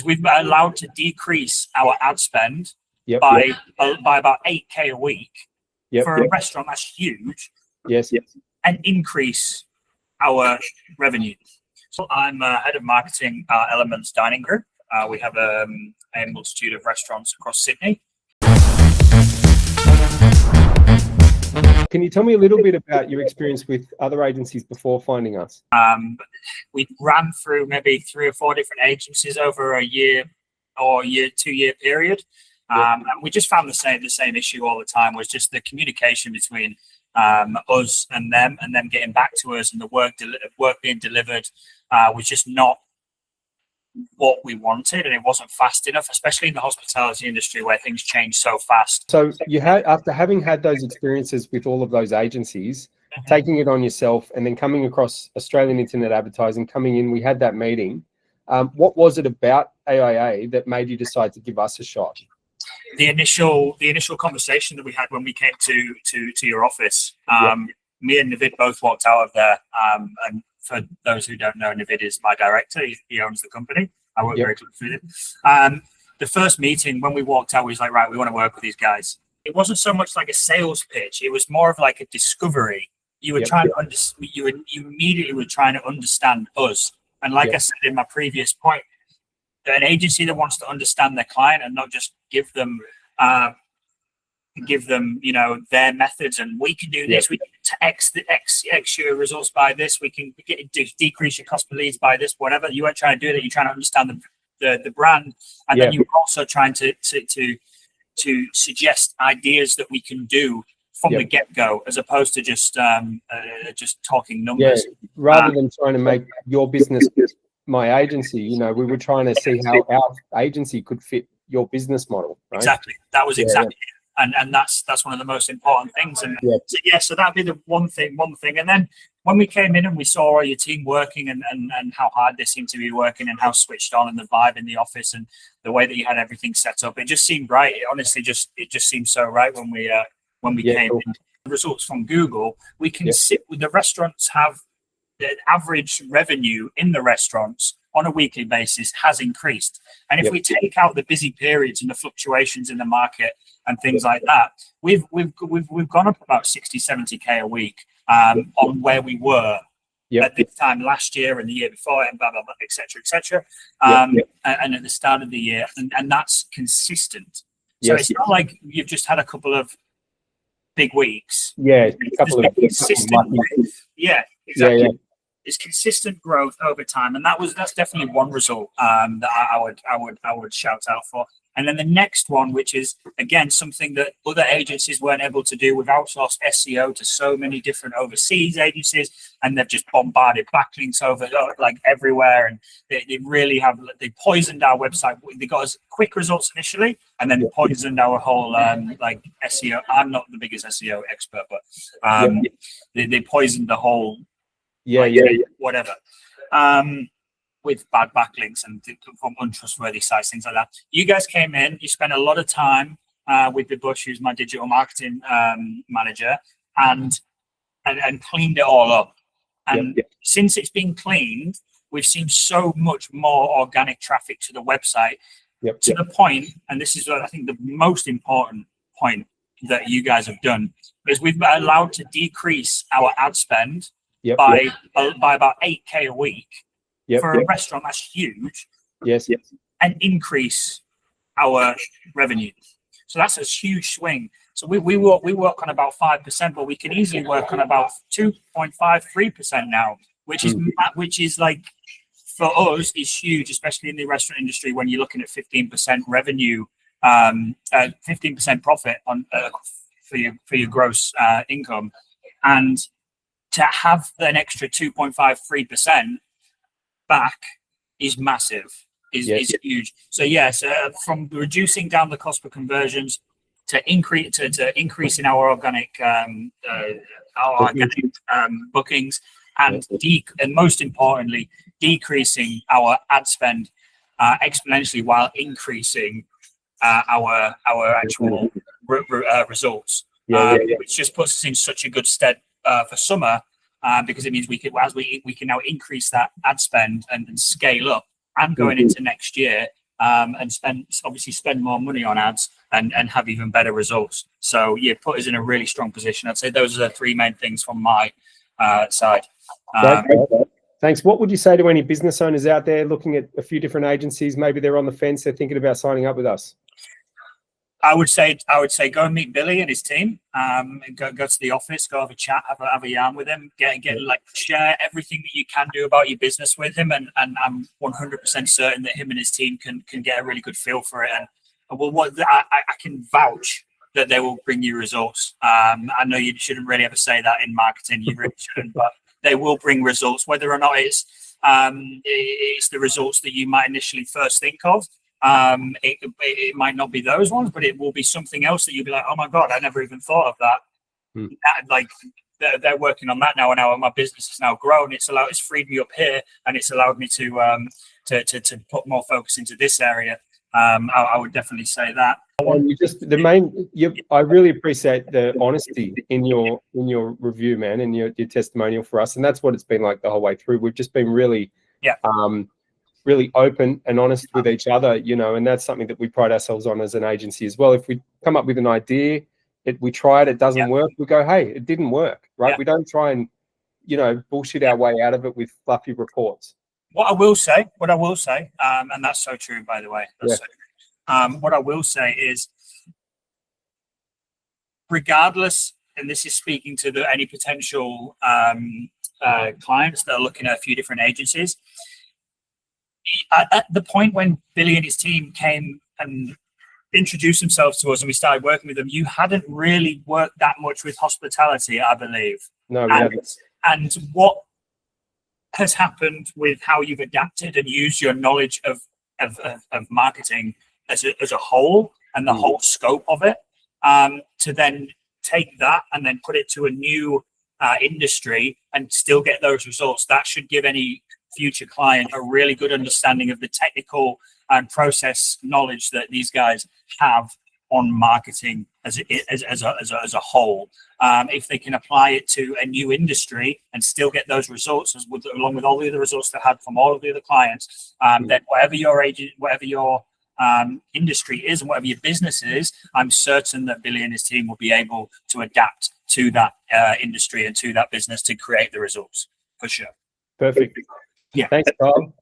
because we've been allowed to decrease our ad spend by about 8K a week for a restaurant that's huge. Yes. And increase our revenue. So I'm head of marketing Elements Dining Group. We have a multitude of restaurants across Sydney. Can you tell me a little bit about your experience with other agencies before finding us? We ran through maybe 3 or 4 different agencies over a year or 2-year period. And we just found the same issue all the time, was just the communication between us and them getting back to us, and the work being delivered was just not what we wanted, and it wasn't fast enough, especially in the hospitality industry where things change so fast. So you had, after having had those experiences with all of those agencies, taking it on yourself and then coming across Australian Internet Advertising, coming in, we had that meeting. What was it about AIA that made you decide to give us a shot? The initial conversation that we had when we came to your office, me and Navid both walked out of there, and for those who don't know, Navid is my director. He owns the company. I work very closely with him. The first meeting, when we walked out, we was like, right, we want to work with these guys. It wasn't so much like a sales pitch. It was more of like a discovery. You were trying to you immediately were trying to understand us. And like I said in my previous point, an agency that wants to understand their client and not just give them their methods, and we can do this, we can X your results by this, we can decrease your cost per leads by this, whatever. You weren't trying to do that. You're trying to understand the brand, and then you were also trying to suggest ideas that we can do from the get-go, as opposed to just talking numbers. Rather than trying to make your business my agency, we were trying to see how our agency could fit your business model, right? Exactly. That was exactly it. And that's one of the most important things. And so that'd be the one thing. And then when we came in and we saw all your team working and how hard they seemed to be working and how switched on, and the vibe in the office and the way that you had everything set up, it just seemed right. It honestly just seemed so right when we came in. The results from Google, we can sit with the restaurants have the average revenue in the restaurants on a weekly basis has increased. And if we take out the busy periods and the fluctuations in the market and things like that, we've gone up about 60-70K a week on where we were at this time last year and the year before, and blah blah blah, etc. And at the start of the year, and that's consistent. So it's not like you've just had a couple of big weeks. A couple of consistent growth. Exactly. It's consistent growth over time, and that's definitely one result that I would shout out for. And then the next one, which is again something that other agencies weren't able to do, we've outsourced SEO to so many different overseas agencies, and they've just bombarded backlinks over like everywhere, and they really have. They poisoned our website. They got us quick results initially, and then poisoned our whole like SEO. I'm not the biggest SEO expert, but they poisoned the whole. Whatever. With bad backlinks and from untrustworthy sites, things like that. You guys came in, you spent a lot of time with Bush, who's my digital marketing manager, and cleaned it all up. And since it's been cleaned, we've seen so much more organic traffic to the website to the point, and this is what I think the most important point that you guys have done, is we've been allowed to decrease our ad spend by about 8K a week for a restaurant that's huge. And increase our revenue. So that's a huge swing. So we work on about 5%, but we can easily work on about 2.5-3% now, which is like, for us, is huge, especially in the restaurant industry when you're looking at 15% revenue, 15% profit on for your gross income, and to have an extra 2.5-3% back is massive, is huge. So from reducing down the cost per conversions to increasing our organic bookings, and most importantly, decreasing our ad spend exponentially while increasing our actual results, which just puts us in such a good stead for summer, because it means we can now increase that ad spend and scale up, and going into next year, and spend more money on ads and have even better results. So yeah, put us in a really strong position. I'd say those are the three main things from my side. Thanks. What would you say to any business owners out there looking at a few different agencies? Maybe they're on the fence, they're thinking about signing up with us. I would say go and meet Billy and his team. Go to the office, go have a chat, have a yarn with him, share everything that you can do about your business with him, and I'm 100% certain that him and his team can get a really good feel for it. And I can vouch that they will bring you results. I know you shouldn't really ever say that in marketing, you really shouldn't, but they will bring results, whether or not it's the results that you might initially first think of. It might not be those ones, but it will be something else that you'll be like, oh my God, I never even thought of that. Like they're working on that now, and now my business has now grown. It's freed me up here, and it's allowed me to put more focus into this area. I would definitely say that. And I really appreciate the honesty in your review, man, and your testimonial for us, and that's what it's been like the whole way through. We've just been really really open and honest with each other, and that's something that we pride ourselves on as an agency as well. If we come up with an idea, we try it doesn't work, we go, hey, it didn't work, right? We don't try and bullshit our way out of it with fluffy reports. What I will say, and that's so true, by the way. So true. What I will say is, regardless, and this is speaking to any potential clients that are looking at a few different agencies, at the point when Billy and his team came and introduced themselves to us and we started working with them, you hadn't really worked that much with hospitality, I believe. No, we haven't. And what has happened with how you've adapted and used your knowledge of marketing as a whole and the whole scope of it, to then take that and then put it to a new industry and still get those results, that should give any future client a really good understanding of the technical and process knowledge that these guys have on marketing as a whole. If they can apply it to a new industry and still get those results, along with all the other results they had from all of the other clients, then whatever your industry is and whatever your business is, I'm certain that Billy and his team will be able to adapt to that industry and to that business to create the results, for sure. Perfect. Yeah. Thanks, Carl.